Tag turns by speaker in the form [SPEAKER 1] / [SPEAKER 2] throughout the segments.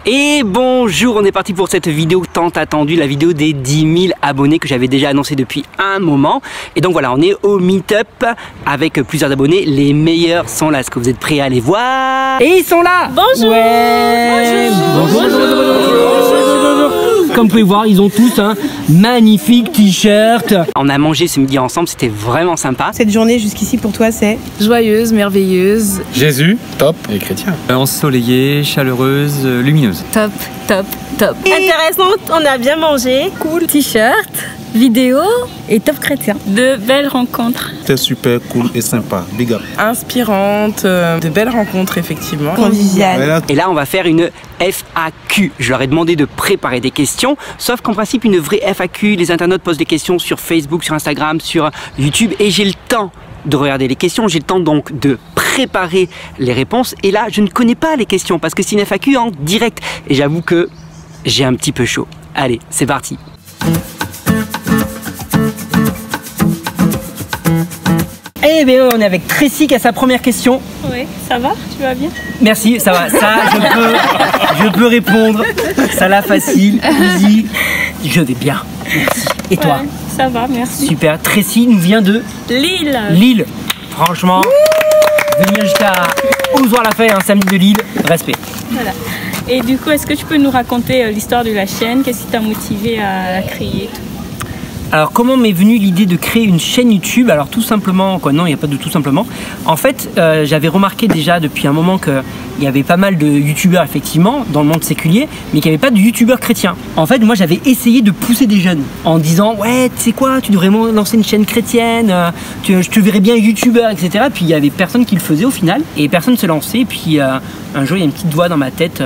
[SPEAKER 1] Et bonjour, on est parti pour cette vidéo tant attendue, la vidéo des 10 000 abonnés que j'avais déjà annoncé depuis un moment. Et donc voilà, on est au meet-up avec plusieurs abonnés, les meilleurs sont là. Est-ce que vous êtes prêts à les voir? Et ils sont là.
[SPEAKER 2] Bonjour.
[SPEAKER 1] Ouais. Bonjour. Comme vous pouvez voir, ils ont tous un magnifique t-shirt. On a mangé ce midi ensemble, c'était vraiment sympa.
[SPEAKER 2] Cette journée jusqu'ici pour toi c'est
[SPEAKER 3] joyeuse, merveilleuse.
[SPEAKER 4] Jésus, top, et chrétien.
[SPEAKER 5] Ensoleillée, chaleureuse, lumineuse.
[SPEAKER 3] Top, top, top.
[SPEAKER 2] intéressante, on a bien mangé.
[SPEAKER 3] Cool. T-shirt, vidéo et top chrétien.
[SPEAKER 6] De belles rencontres.
[SPEAKER 4] C'était super cool et sympa. Big up.
[SPEAKER 2] Inspirante, de belles rencontres effectivement. Conviviale.
[SPEAKER 1] Et là, on va faire une FAQ. Je leur ai demandé de préparer des questions, sauf qu'en principe, une vraie FAQ, les internautes posent des questions sur Facebook, sur Instagram, sur YouTube, et j'ai le temps de regarder les questions, j'ai le temps donc de préparer les réponses. Et là, je ne connais pas les questions parce que c'est une FAQ en direct. Et j'avoue que j'ai un petit peu chaud. Allez, c'est parti. Eh bien, on est avec Tracy qui a sa première question.
[SPEAKER 6] Oui, ça va? Tu vas bien?
[SPEAKER 1] Merci, ça va, ça je peux répondre. Ça l'a facile, easy. Je vais bien, merci. Et toi?
[SPEAKER 6] Ouais, ça va, merci.
[SPEAKER 1] Super, Tracy nous vient de
[SPEAKER 6] Lille.
[SPEAKER 1] Lille. Franchement, venir jusqu'à Ozoir-la-Fay un samedi de Lille, respect.
[SPEAKER 6] Voilà. Et du coup, est-ce que tu peux nous raconter l'histoire de la chaîne? Qu'est-ce qui t'a motivé à la créer?
[SPEAKER 1] Alors comment m'est venue l'idée de créer une chaîne YouTube? Alors tout simplement, quoi, non il n'y a pas de tout simplement. En fait j'avais remarqué déjà depuis un moment qu'il y avait pas mal de youtubeurs effectivement dans le monde séculier, mais qu'il n'y avait pas de youtubeurs chrétiens. En fait moi j'avais essayé de pousser des jeunes en disant ouais tu sais quoi, tu devrais lancer une chaîne chrétienne, je te verrais bien youtubeur etc. Puis il y avait personne qui le faisait au final et personne ne se lançait. Et puis un jour il y a une petite voix dans ma tête,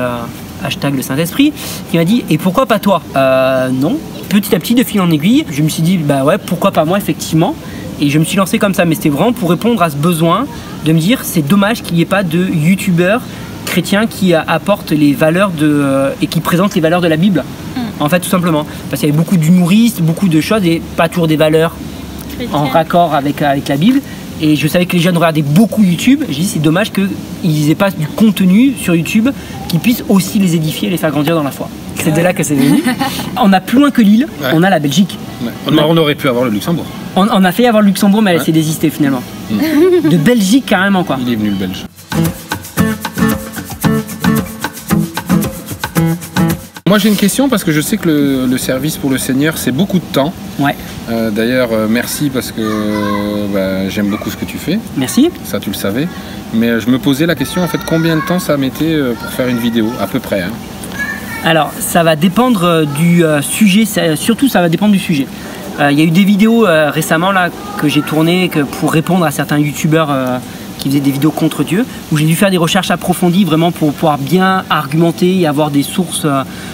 [SPEAKER 1] hashtag le Saint-Esprit, qui m'a dit et pourquoi pas toi? Non. Petit à petit, de fil en aiguille, je me suis dit bah ouais pourquoi pas moi effectivement, et je me suis lancé comme ça. Mais c'était vraiment pour répondre à ce besoin de me dire c'est dommage qu'il n'y ait pas de youtubeurs chrétiens qui apportent les valeurs et qui présentent les valeurs de la Bible. En fait tout simplement parce qu'il y avait beaucoup d'humoristes, beaucoup de choses et pas toujours des valeurs chrétiennes en raccord avec la Bible. Et je savais que les jeunes regardaient beaucoup YouTube. J'ai dit c'est dommage qu'ils aient pas du contenu sur YouTube qui puisse aussi les édifier et les faire grandir dans la foi. C'est de là que c'est venu. On a plus loin que Lille, ouais. On a la Belgique.
[SPEAKER 4] Ouais. On aurait pu avoir le Luxembourg.
[SPEAKER 1] On a failli avoir le Luxembourg, mais elle s'est désistée finalement. De Belgique carrément quoi.
[SPEAKER 4] Il est venu le Belge. Moi j'ai une question parce que je sais que le service pour le Seigneur c'est beaucoup de temps.
[SPEAKER 1] Ouais.
[SPEAKER 4] D'ailleurs merci parce que j'aime beaucoup ce que tu fais.
[SPEAKER 1] Merci. Ça
[SPEAKER 4] tu le savais. Mais je me posais la question en fait combien de temps ça mettait pour faire une vidéo à peu près. Hein.
[SPEAKER 1] Alors ça va dépendre du sujet, surtout ça va dépendre du sujet. Il y a eu des vidéos récemment là que j'ai tournées pour répondre à certains youtubeurs qui faisaient des vidéos contre Dieu, où j'ai dû faire des recherches approfondies vraiment pour pouvoir bien argumenter et avoir des sources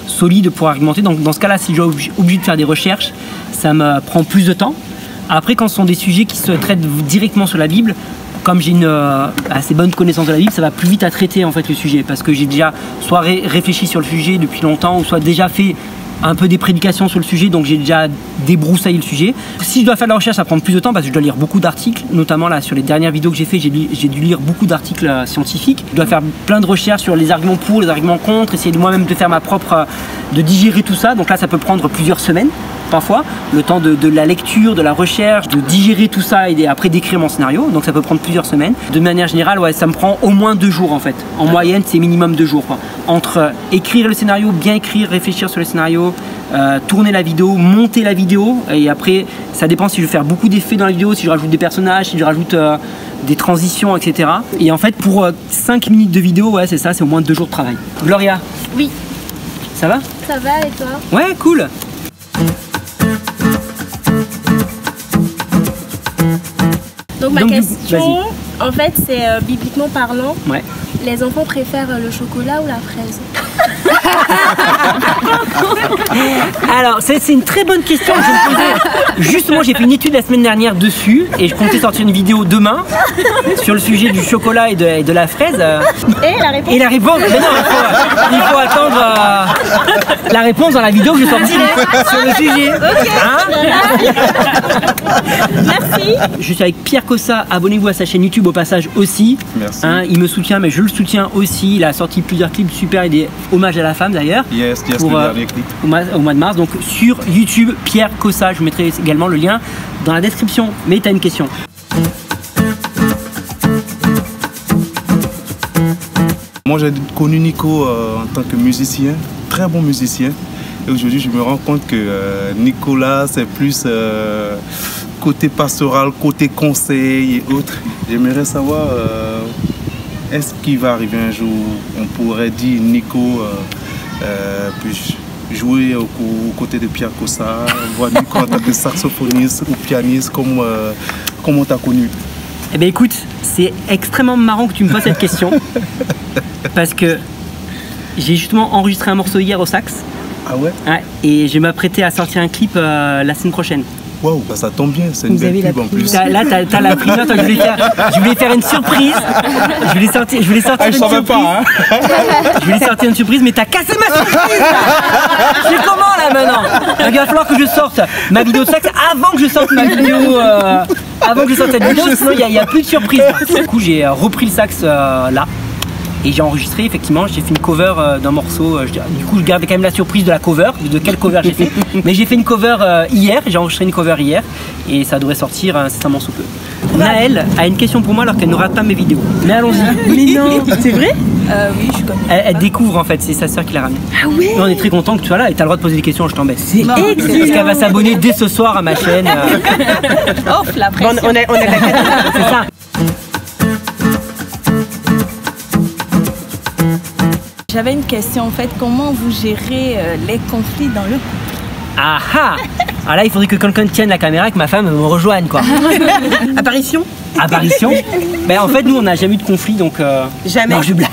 [SPEAKER 1] solides pour argumenter. Donc dans ce cas-là, si j'ai obligé de faire des recherches, ça me prend plus de temps. Après, quand ce sont des sujets qui se traitent directement sur la Bible, comme j'ai une assez bonne connaissance de la Bible, ça va plus vite à traiter en fait le sujet, parce que j'ai déjà soit réfléchi sur le sujet depuis longtemps, ou soit déjà fait un peu des prédications sur le sujet, donc j'ai déjà débroussaillé le sujet. Si je dois faire de la recherche, ça prend plus de temps parce que je dois lire beaucoup d'articles, notamment là sur les dernières vidéos que j'ai fait, j'ai dû lire beaucoup d'articles scientifiques. Je dois faire plein de recherches sur les arguments pour, les arguments contre, essayer de moi-même de faire ma propre, de digérer tout ça. Donc là, ça peut prendre plusieurs semaines. Parfois, le temps de la lecture, de la recherche, de digérer tout ça et après d'écrire mon scénario, donc ça peut prendre plusieurs semaines. De manière générale, ouais, ça me prend au moins 2 jours en fait. En moyenne, c'est minimum 2 jours quoi. Entre écrire le scénario, bien écrire, réfléchir sur le scénario, tourner la vidéo, monter la vidéo, et après, ça dépend si je veux faire beaucoup d'effets dans la vidéo, si je rajoute des personnages, si je rajoute des transitions, etc. Et en fait, pour 5 minutes de vidéo, ouais, c'est ça, c'est au moins 2 jours de travail. Gloria?
[SPEAKER 7] Oui.
[SPEAKER 1] Ça va?
[SPEAKER 7] Ça va et toi?
[SPEAKER 1] Ouais, cool.
[SPEAKER 7] Donc ma question, en fait, c'est bibliquement parlant, ouais. Les enfants préfèrent le chocolat ou la fraise?
[SPEAKER 1] Alors, c'est une très bonne question que je me posais. Justement, j'ai fait une étude la semaine dernière dessus et je comptais sortir une vidéo demain sur le sujet du chocolat et de la fraise.
[SPEAKER 7] Et la réponse?
[SPEAKER 1] Et la réponse, mais non, il faut attendre. la réponse dans la vidéo que je sortirai sur le sujet.
[SPEAKER 6] Merci.
[SPEAKER 1] Je suis avec Pierre Cossa, abonnez-vous à sa chaîne YouTube au passage aussi.
[SPEAKER 4] Merci.
[SPEAKER 1] Il me soutient, mais je le soutiens aussi. Il a sorti plusieurs clips super et des hommages à la femme d'ailleurs.
[SPEAKER 4] Yes,
[SPEAKER 1] pour,
[SPEAKER 4] le dernier clip.
[SPEAKER 1] Au mois de mars, donc sur YouTube, Pierre Cossa. Je vous mettrai également le lien dans la description. Mais tu as une question.
[SPEAKER 8] Moi j'ai connu Nico en tant que musicien, très bon musicien. Et aujourd'hui je me rends compte que Nicolas c'est plus côté pastoral, côté conseil et autres. J'aimerais savoir est-ce qu'il va arriver un jour on pourrait dire Nico peut jouer aux côtés de Pierre Cossa, voir Nico en tant que saxophoniste ou pianiste comme on t'a connu.
[SPEAKER 1] Eh bien écoute, c'est extrêmement marrant que tu me poses cette question parce que j'ai justement enregistré un morceau hier au sax.
[SPEAKER 8] Ah ouais?
[SPEAKER 1] Et je vais m'apprêter à sortir un clip la semaine prochaine.
[SPEAKER 8] Waouh, bah ça tombe bien, c'est une belle pub en plus.
[SPEAKER 1] Là, t'as la primeur, je voulais faire une surprise. Je voulais sortir une surprise. Je voulais sortir une surprise, mais t'as cassé ma surprise. C'est comment là maintenant? Il va falloir que je sorte ma vidéo de sax avant que je sorte ma vidéo. Avant que je sorte cette vidéo, sinon il n'y a plus de surprise. Du coup, j'ai repris le sax là. Et j'ai enregistré, effectivement, j'ai fait une cover d'un morceau. Du coup, je garde quand même la surprise de la cover, de quelle cover j'ai fait. Mais j'ai fait une cover hier, j'ai enregistré une cover hier. Et ça devrait sortir incessamment sous peu. Naël a une question pour moi alors qu'elle ne rate pas mes vidéos. Mais allons-y.
[SPEAKER 2] Mais non, c'est vrai?
[SPEAKER 6] Oui, je suis comme
[SPEAKER 1] Elle découvre en fait, c'est sa soeur qui l'a ramenée.
[SPEAKER 2] Ah oui?
[SPEAKER 1] On est très content que tu sois là et tu as le droit de poser des questions, je t'embête.
[SPEAKER 2] C'est excellent.
[SPEAKER 1] Parce qu'elle va s'abonner dès ce soir à ma chaîne.
[SPEAKER 6] off la pression.
[SPEAKER 2] On a la
[SPEAKER 1] C'est ça.
[SPEAKER 6] J'avais une question en fait, comment vous gérez les conflits dans le couple?
[SPEAKER 1] Ah ah! Alors là, il faudrait que quelqu'un tienne la caméra et que ma femme me rejoigne quoi.
[SPEAKER 2] apparition.
[SPEAKER 1] Apparition? Ben en fait, nous on n'a jamais eu de conflit donc.
[SPEAKER 2] Jamais.
[SPEAKER 1] Non, je blague.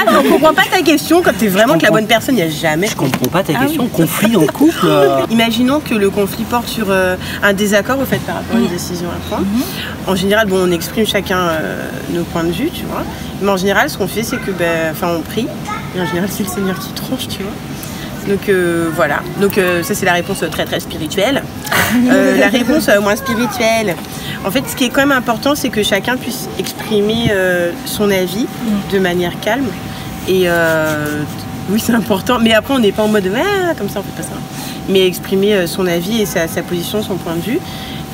[SPEAKER 2] On comprend pas ta question quand t'es vraiment que la bonne personne, il n'y a jamais.
[SPEAKER 1] Je comprends pas ta question. Conflit dans le couple.
[SPEAKER 2] Imaginons que le conflit porte sur un désaccord au fait par rapport à une décision à prendre. En général, bon, on exprime chacun nos points de vue, tu vois. Mais en général, ce qu'on fait, c'est que, on prie. Et en général, c'est le Seigneur qui tranche, tu vois. Donc voilà. Donc ça, c'est la réponse très très spirituelle. La réponse moins spirituelle. En fait, ce qui est quand même important, c'est que chacun puisse exprimer son avis de manière calme. Et oui, c'est important. Mais après, on n'est pas en mode comme ça, on fait pas ça. Mais exprimer son avis et sa position, son point de vue.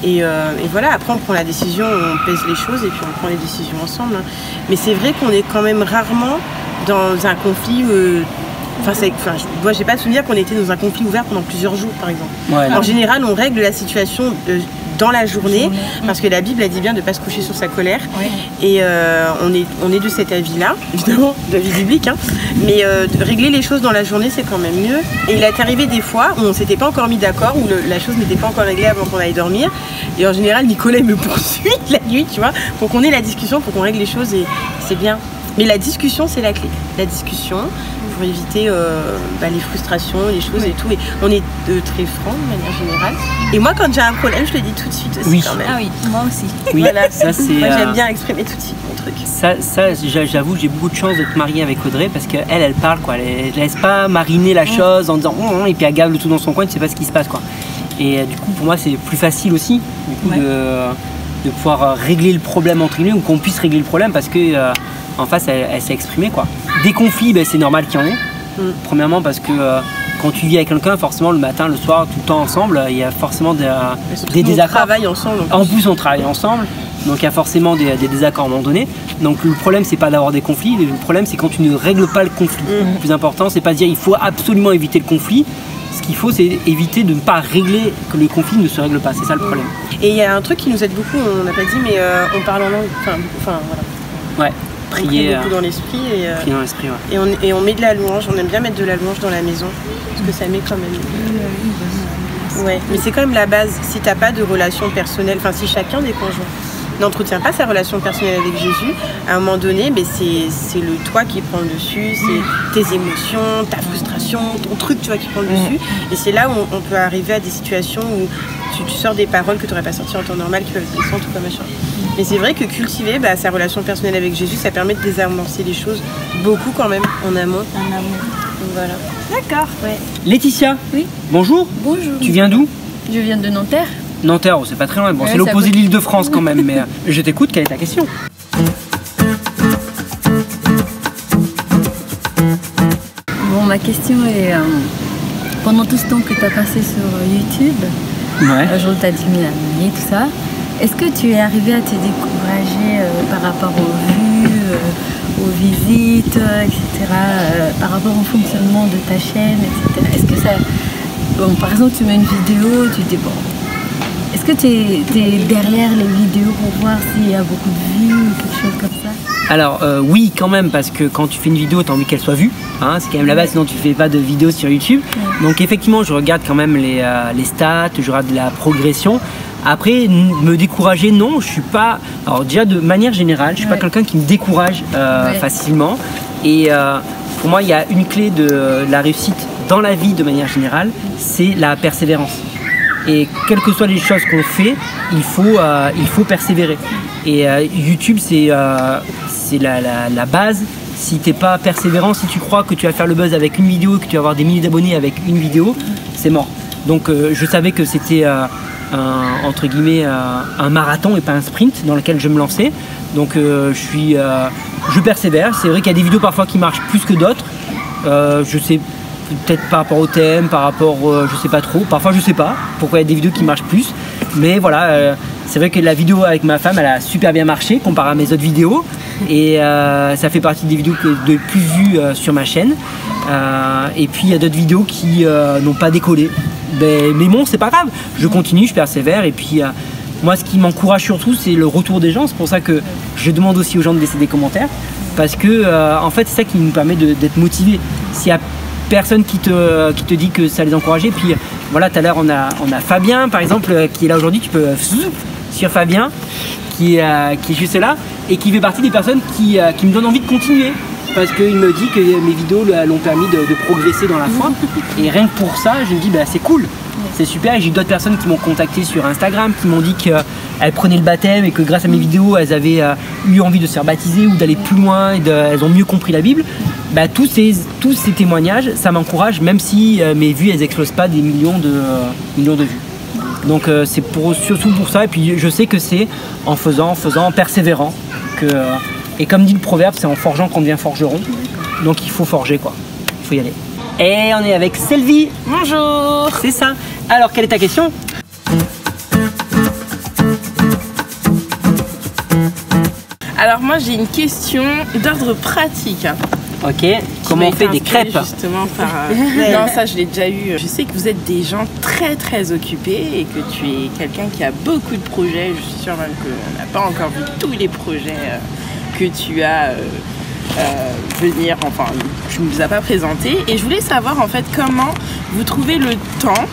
[SPEAKER 2] Et voilà, après on prend la décision, on pèse les choses et puis on prend les décisions ensemble. Mais c'est vrai qu'on est quand même rarement dans un conflit. Moi, j'ai pas de souvenir qu'on était dans un conflit ouvert pendant plusieurs jours, par exemple. Ouais, en général, on règle la situation dans la journée, parce que la Bible a dit bien de ne pas se coucher sur sa colère. Ouais. Et on est de cet avis-là, évidemment, de l'avis biblique. Hein. Mais régler les choses dans la journée, c'est quand même mieux. Et il est arrivé des fois où on s'était pas encore mis d'accord, où la chose n'était pas encore réglée avant qu'on aille dormir. Et en général, Nicolas me poursuit la nuit, tu vois, pour qu'on ait la discussion, pour qu'on règle les choses, et c'est bien. Mais la discussion, c'est la clé. La discussion, pour éviter les frustrations, les choses et tout. Et on est très francs de manière générale. Et moi, quand j'ai un problème, je le dis tout de suite aussi quand même.
[SPEAKER 6] Ah oui, moi aussi.
[SPEAKER 1] Oui,
[SPEAKER 2] voilà,
[SPEAKER 1] ça c'est.
[SPEAKER 2] Moi, j'aime bien exprimer tout de suite mon truc.
[SPEAKER 1] Ça j'avoue, j'ai beaucoup de chance d'être mariée avec Audrey parce qu'elle parle quoi. Elle laisse pas mariner la chose en disant et puis elle garde le tout dans son coin, tu sais pas ce qui se passe quoi. Et du coup, pour moi, c'est plus facile aussi du coup, de pouvoir régler le problème entre guillemets ou qu'on puisse régler le problème parce que en face, elle s'est exprimée quoi. Des conflits, c'est normal qu'il y en ait. Premièrement parce que quand tu vis avec quelqu'un, forcément le matin, le soir, tout le temps ensemble, il y a forcément des désaccords.
[SPEAKER 2] On travaille ensemble.
[SPEAKER 1] En plus, on travaille ensemble, donc il y a forcément des désaccords à un moment donné. Donc le problème, c'est pas d'avoir des conflits, le problème, c'est quand tu ne règles pas le conflit. Le plus important, c'est pas de dire il faut absolument éviter le conflit. Ce qu'il faut, c'est éviter de ne pas régler, que le conflit ne se règle pas. C'est ça le problème.
[SPEAKER 2] Et il y a un truc qui nous aide beaucoup, on n'a pas dit, mais on parle en langue. Voilà.
[SPEAKER 1] Ouais. Prier
[SPEAKER 2] beaucoup dans l'esprit
[SPEAKER 1] prier dans l'esprit, ouais.
[SPEAKER 2] Et on met de la louange, on aime bien mettre de la louange dans la maison parce que ça met quand même ouais, mais c'est quand même la base. Si t'as pas de relation personnelle, si chacun des conjoints n'entretient pas sa relation personnelle avec Jésus, à un moment donné, c'est le toi qui prend le dessus, c'est tes émotions, ta frustration, ton truc, tu vois, qui prend le dessus. Et c'est là où on peut arriver à des situations où tu sors des paroles que tu n'aurais pas sorties en temps normal, qui peuvent être blessantes ou quoi machin. Mais c'est vrai que cultiver sa relation personnelle avec Jésus, ça permet de désamorcer les choses beaucoup quand même en amont.
[SPEAKER 9] Donc voilà.
[SPEAKER 1] D'accord.
[SPEAKER 9] Ouais.
[SPEAKER 1] Laetitia.
[SPEAKER 9] Oui.
[SPEAKER 1] Bonjour.
[SPEAKER 9] Bonjour.
[SPEAKER 1] Tu viens d'où?
[SPEAKER 9] Je viens de Nanterre.
[SPEAKER 1] Nanterre, c'est pas très loin. Bon,
[SPEAKER 9] Ouais,
[SPEAKER 1] c'est l'opposé
[SPEAKER 9] ça
[SPEAKER 1] de l'Île-de-France quand même, mais je t'écoute, quelle est ta question?
[SPEAKER 9] Bon, ma question est, pendant tout ce temps que tu as passé sur YouTube, aujourd'hui tu as 10 000 abonnés, tout ça, est-ce que tu es arrivé à te décourager par rapport aux vues, aux visites, etc., par rapport au fonctionnement de ta chaîne, etc. Est-ce que ça... Bon, par exemple, tu mets une vidéo, tu te dis, bon, est-ce que tu es derrière les vidéos pour voir s'il y a beaucoup de vues ou quelque chose comme ça?
[SPEAKER 1] Alors oui quand même, parce que quand tu fais une vidéo, tu as envie qu'elle soit vue, hein, c'est quand même la base, sinon tu fais pas de vidéo sur YouTube. Donc effectivement, je regarde quand même les stats, je regarde la progression. Après, me décourager, non, je suis pas... Alors déjà, de manière générale, je suis pas quelqu'un qui me décourage facilement. Et pour moi, il y a une clé de la réussite dans la vie de manière générale, c'est la persévérance. Et quelles que soient les choses qu'on fait, il faut persévérer. Et YouTube, c'est la base. Si t'es pas persévérant, si tu crois que tu vas faire le buzz avec une vidéo, que tu vas avoir des milliers d'abonnés avec une vidéo, c'est mort. Donc je savais que c'était entre guillemets un marathon et pas un sprint dans lequel je me lançais. Donc je persévère. C'est vrai qu'il y a des vidéos parfois qui marchent plus que d'autres. Je sais peut-être par rapport au thème, par rapport, je sais pas trop. Parfois je sais pas pourquoi il y a des vidéos qui marchent plus. Mais voilà, c'est vrai que la vidéo avec ma femme, elle a super bien marché comparé à mes autres vidéos. Et ça fait partie des vidéos de plus vues sur ma chaîne. Et puis il y a d'autres vidéos qui n'ont pas décollé. Mais bon, c'est pas grave. Je continue, je persévère. Et puis moi, ce qui m'encourage surtout, c'est le retour des gens. C'est pour ça que je demande aussi aux gens de laisser des commentaires. Parce que en fait, c'est ça qui nous permet d'être motivés. S'il y a personne qui te dit que ça les encourageait. Puis voilà, tout à l'heure on a Fabien par exemple qui est là aujourd'hui. Tu peux sur Fabien qui est juste là et qui fait partie des personnes qui me donnent envie de continuer, parce qu'il me dit que mes vidéos l'ont permis de progresser dans la foi. Et rien que pour ça, je me dis bah c'est cool, c'est super. Et j'ai d'autres personnes qui m'ont contacté sur Instagram, qui m'ont dit qu'elles prenaient le baptême et que grâce à mes vidéos, elles avaient eu envie de se faire baptiser ou d'aller plus loin et elles ont mieux compris la Bible. Bah, tous ces témoignages, ça m'encourage, même si mes vues, elles n'explosent pas des millions de vues. Donc c'est surtout pour ça. Et puis je sais que c'est en faisant, en persévérant. Et comme dit le proverbe, c'est en forgeant qu'on devient forgeron. Donc il faut forger quoi, il faut y aller. Et on est avec Sylvie.
[SPEAKER 2] Bonjour.
[SPEAKER 1] C'est ça. Alors quelle est ta question?
[SPEAKER 2] Alors moi j'ai une question d'ordre pratique.
[SPEAKER 1] Ok, comment on fait des crêpes?
[SPEAKER 2] Justement par... Non, ça je l'ai déjà eu. Je sais que vous êtes des gens très très occupés et que tu es quelqu'un qui a beaucoup de projets. Je suis sûre même qu'on n'a pas encore vu tous les projets que tu as venir. Enfin, tu ne nous as pas présentés. Et je voulais savoir en fait comment vous trouvez le temps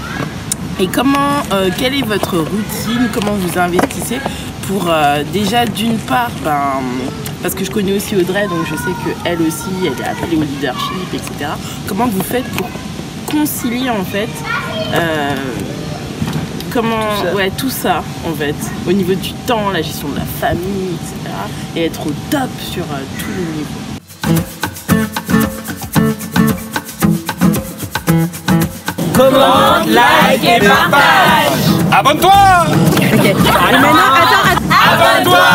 [SPEAKER 2] et comment, quelle est votre routine, comment vous investissez pour déjà d'une part... parce que je connais aussi Audrey, donc je sais qu'elle aussi, elle est appelée au leadership, etc. Comment vous faites pour concilier en fait tout ça en fait, au niveau du temps, la gestion de la famille, etc. Et être au top sur tous les niveaux.
[SPEAKER 1] Commente, like et partage.
[SPEAKER 4] Abonne-toi.
[SPEAKER 1] Allez maintenant, attends.
[SPEAKER 4] Abonne-toi.